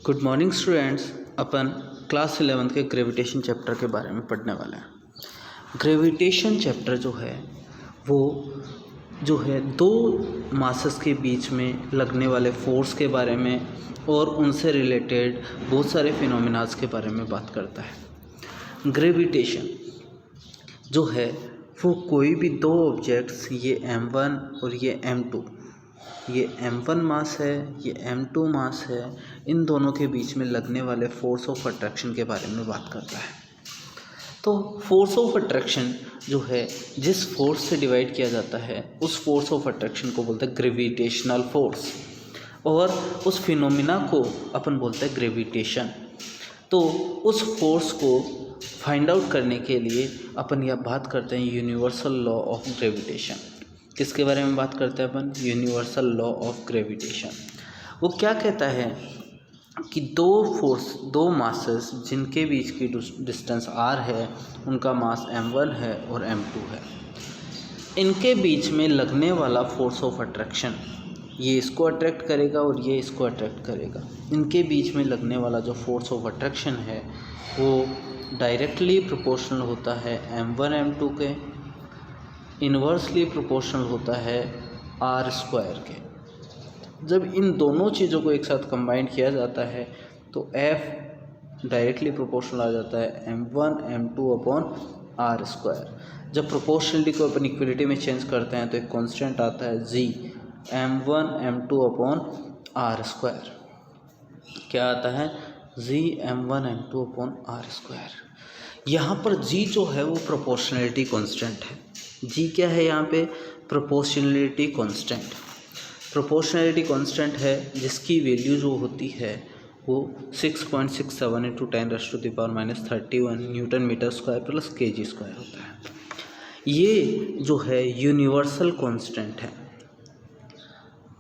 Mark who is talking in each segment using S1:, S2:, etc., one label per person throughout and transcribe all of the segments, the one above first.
S1: Good morning students. अपन class 11 के gravitation chapter के बारे में पढ़ने वाले हैं। ग्रेविटेशन चैप्टर वो जो है दो मासेस के बीच में लगने वाले फोर्स के बारे में और उनसे रिलेटेड बहुत सारे फिनोमिनास के बारे में बात करता है। ग्रेविटेशन जो है वो कोई भी दो ऑब्जेक्ट्स, ये m1 और ये m2, ये m1 मास है, ये m2 मास है, इन दोनों के बीच में लगने वाले फोर्स ऑफ अट्रैक्शन के बारे में बात करता है। तो फोर्स ऑफ अट्रैक्शन जो है जिस फोर्स से डिवाइड किया जाता है उस फोर्स ऑफ अट्रैक्शन को बोलते हैं ग्रेविटेशनल फोर्स, और उस फिनोमिना को अपन बोलते हैं ग्रेविटेशन। तो उस फोर्स को फाइंड आउट करने के लिए अपन यह बात करते हैं यूनिवर्सल लॉ ऑफ ग्रेविटेशन। किसके बारे में बात करते हैं अपन? Universal law of gravitation. वो क्या कहता है कि दो मासेस जिनके बीच की डिस्टेंस r है, उनका मास m1 है और m2 है, इनके बीच में लगने वाला फोर्स ऑफ अट्रैक्शन, ये इसको अट्रैक्ट करेगा और ये इसको अट्रैक्ट करेगा। इनके बीच में लगने वाला जो फोर्स ऑफ अट्रैक्शन है वो डायरेक्टली प्रोपोर्शनल होता है m1 m2 के, इन्वर्सली प्रोपोर्शनल होता है r² के। जब इन दोनों चीज़ों को एक साथ कंबाइन किया जाता है तो F डायरेक्टली प्रोपोर्शनल आ जाता है m1 m2 अपॉन r²। जब प्रोपोर्शनलिटी को अपन इक्वलिटी में चेंज करते हैं तो एक कांस्टेंट आता है g m1 m2 upon r²। क्या आता है? g m1 m2 upon r²। यहाँ पर g जो है वो प्रोपोर्शनलिटी कांस्टेंट है। g क्या है यहाँ पे? Proportionality constant. प्रोपोर्शनलिटी कांस्टेंट है जिसकी वैल्यू जो होती है वो 6.67 × 10⁻⁻31 newton metre square plus kg square होता है। ये जो है यूनिवर्सल कांस्टेंट है।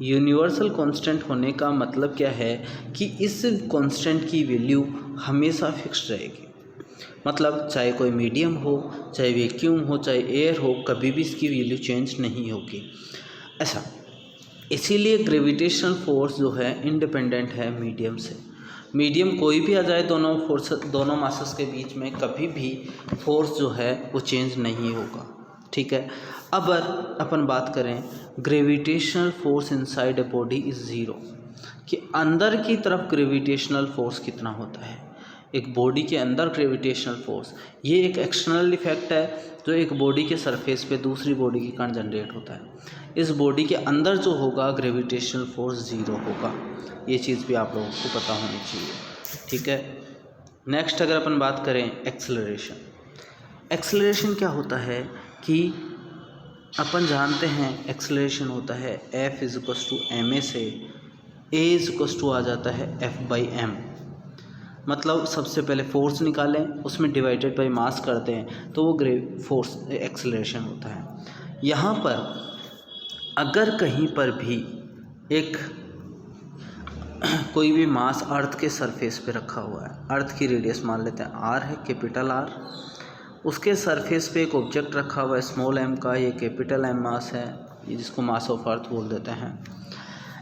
S1: यूनिवर्सल कांस्टेंट होने का मतलब क्या है कि इस कांस्टेंट की वैल्यू हमेशा फिक्स्ड रहेगी। मतलब चाहे कोई मीडियम हो, चाहे वैक्यूम हो, चाहे एयर हो, कभी भी इसकी वैल्यू चेंज नहीं होगी। ऐसा इसीलिए ग्रेविटेशनल फोर्स जो है इंडिपेंडेंट है मीडियम से। मीडियम कोई भी आ जाए दोनों मासेस के बीच में, कभी भी फोर्स जो है वो चेंज नहीं होगा। ठीक है। अब अपन बात करें gravitational force inside a body is zero, कि अंदर की तरफ ग्रेविटेशनल फोर्स कितना होता है। एक बॉडी के अंदर ग्रेविटेशनल फोर्स, ये एक एक्सटर्नल इफेक्ट है जो एक बॉडी के सरफेस पे दूसरी बॉडी के कारण जनरेट होता है। इस बॉडी के अंदर जो होगा ग्रेविटेशनल फोर्स ज़ीरो होगा। ये चीज़ भी आप लोगों को पता होनी चाहिए। ठीक है। नेक्स्ट अगर अपन बात करें एक्सेलरेशन। एक्सेलरेशन क्या होता है कि अपन जानते हैं एक्सेलरेशन होता है F = ma से a आ जाता है F/m। मतलब सबसे पहले फोर्स निकालें, उसमें डिवाइडेड बाय मास करते हैं तो वो फोर्स एक्सेलरेशन होता है। यहाँ पर अगर कहीं पर भी एक कोई भी मास अर्थ के सरफेस पे रखा हुआ है, अर्थ की रेडियस मान लेते हैं r है, कैपिटल R, उसके सरफेस पे एक ऑब्जेक्ट रखा हुआ है स्मॉल m का, ये कैपिटल M मास है, ये जिसको मास ऑफ अर्थ बोल देते हैं।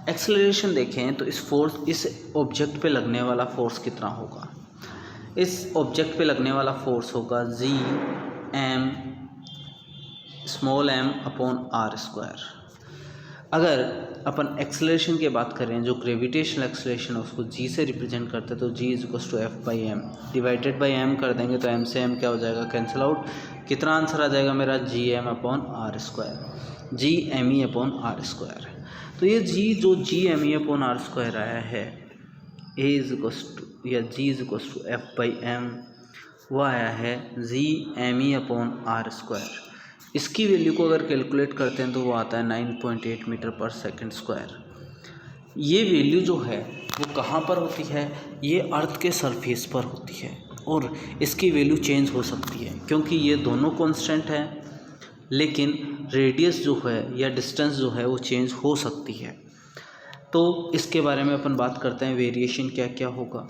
S1: एक्सेलरेशन देखें तो इस ऑब्जेक्ट पे लगने वाला फोर्स कितना होगा? इस ऑब्जेक्ट पे लगने वाला फोर्स होगा g m अपॉन r²। अगर अपन एक्सेलरेशन की बात करें, जो ग्रेविटेशनल एक्सेलरेशन है उसको g से रिप्रेजेंट करते हैं तो g = F/m, divided by m कर देंगे तो m से m क्या हो जाएगा? Cancel out. कितना आंसर आ जाएगा मेरा? gm upon r², gme upon r²। तो ये gme अपॉन r² आया है g F/m, वो आया है gme अपॉन r²। इसकी वैल्यू को अगर कैलकुलेट करते हैं तो वो आता है 9.8 मीटर/सेकंड²। ये वैल्यू जो है वो कहाँ पर होती है? ये अर्थ के सरफेस पर होती है और इसकी वैल्यू चेंज हो सकती है क्योंकि ये दोनों कांस्टेंट हैं, लेकिन रेडियस जो है या डिस्टेंस जो है वो चेंज हो सकती है। तो इसके बारे में अपन बात करते हैं वेरिएशन क्या क्या होगा।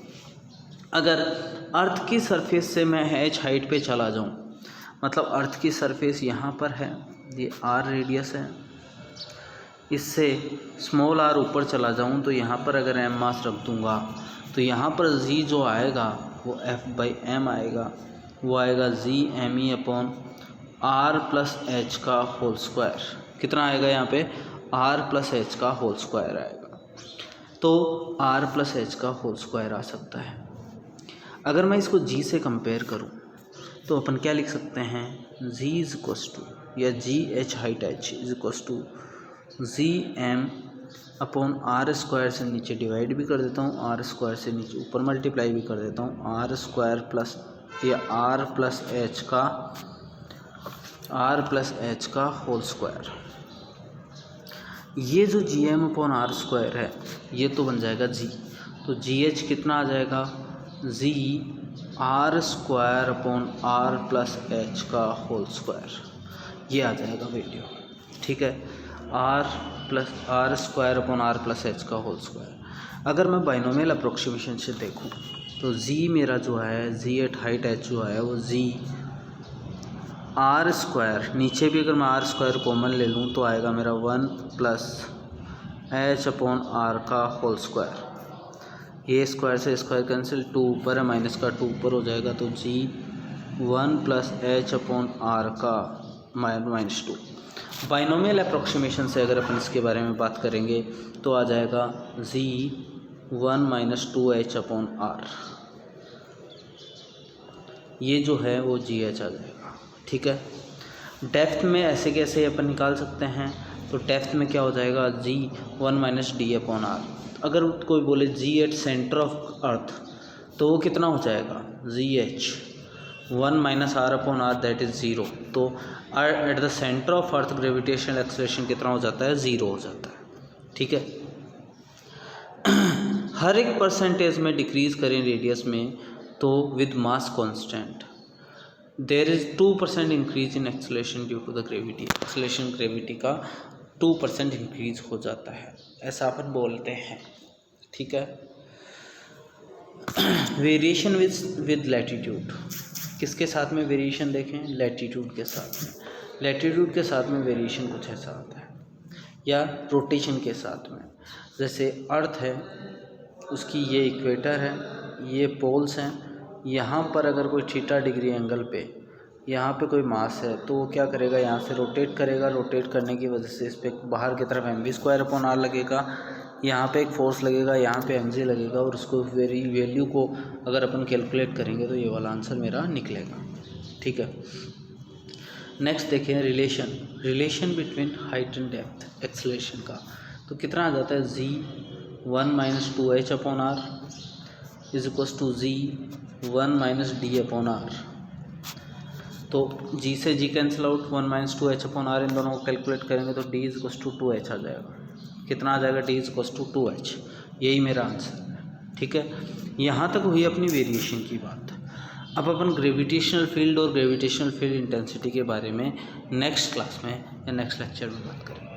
S1: अगर अर्थ की सरफेस से मैं h हाइट पे चला जाऊँ, मतलब अर्थ की सरफेस यहाँ पर है, ये r रेडियस है, इससे स्मॉल r ऊपर चला जाऊँ तो यहाँ पर अगर m मास रख दूँगा तो यहाँ पर g जो आएगा वो F/m आएगा, वो आएगा G_me/r प्लस h का होल स्क्वायर। कितना आएगा यहाँ पे? r प्लस h का होल स्क्वायर आएगा। तो r प्लस h का होल स्क्वायर आ सकता है। अगर मैं इसको g से कंपेयर करूँ तो अपन क्या लिख सकते हैं? g इज इक्वस टू या GH height h is equals to Gm/r square से नीचे डिवाइड भी कर देता हूँ, r स्क्वायर से नीचे ऊपर मल्टीप्लाई भी कर देता हूँ, r स्क्वायर प्लस या r प्लस h का होल स्क्वायर। ये जो Gm/r स्क्वायर है ये तो बन जाएगा g, तो GH कितना आ जाएगा? g r स्क्वायर/r प्लस h का होल स्क्वायर, ये आ जाएगा वैल्यू। ठीक है, r स्क्वायर/r प्लस h का होल स्क्वायर। अगर मैं बाइनोमियल अप्रोक्सीमेशन से देखूं तो g मेरा जो है g एट हाइट h जो है वो g r स्क्वायर, नीचे भी अगर मैं r स्क्वायर कॉमन ले लूँ तो आएगा मेरा 1 प्लस h/r का होल स्क्वायर। ये स्क्वायर से स्क्वायर कैंसिल, 2 ऊपर है माइनस का 2 ऊपर हो जाएगा, तो g 1 प्लस h/r का -2। बाइनोमियल अप्रोक्सीमेशन से अगर अपन इसके बारे में बात करेंगे तो आ जाएगा g 1 माइनस 2h/r, ये जो है वो GH आ जाएगा। ठीक है, डेप्थ में ऐसे कैसे अपन निकाल सकते हैं? तो डेप्थ में क्या हो जाएगा? g 1 minus d/r। अगर कोई बोले g at centre of earth तो वो कितना हो जाएगा? GH 1 minus r/r that is 0। तो at the centre of earth gravitational acceleration कितना हो जाता है? 0 हो जाता है। ठीक है, हर एक परसेंटेज में डिक्रीज़ करें रेडियस में तो with mass constant there is 2% increase in acceleration due to the gravity. Acceleration gravity का 2% इंक्रीज हो जाता है, ऐसा अपन बोलते हैं। ठीक है, वेरिएशन विद लैटिट्यूड, किसके साथ में वेरिएशन देखें? लैटिट्यूड के साथ में। लैटिट्यूड के साथ में वेरिएशन कुछ ऐसा आता है, या रोटेशन के साथ में। जैसे अर्थ है, उसकी ये इक्वेटर है, ये पोल्स हैं, यहाँ पर अगर कोई थीटा डिग्री एंगल पे यहाँ पे कोई मास है तो वो क्या करेगा? यहाँ से रोटेट करेगा। रोटेट करने की वजह से इस पर बाहर की तरफ mv² लगेगा, यहाँ पे एक फोर्स लगेगा, यहाँ पे mg लगेगा, और उसको वैल्यू को अगर अपन कैलकुलेट करेंगे तो ये वाला आंसर मेरा निकलेगा। ठीक है, नेक्स्ट देखें relation between height and depth acceleration का। तो कितना आ जाता है? g 1 minus 2h/r is equals to g 1 minus d/r। तो g से g cancel out, 1 minus 2h/r, इन दोनों को कैलकुलेट करेंगे तो d is equals to 2h आ जाएगा। कितना आ जाएगा? d is equals to 2h, यही मेरा आंसर है। ठीक है, यहाँ तक हुई अपनी वेरिएशन की बात। अब अपन ग्रेविटेशनल फील्ड और ग्रेविटेशनल फील्ड इंटेंसिटी के बारे में नेक्स्ट क्लास में या नेक्स्ट लेक्चर में बात करेंगे।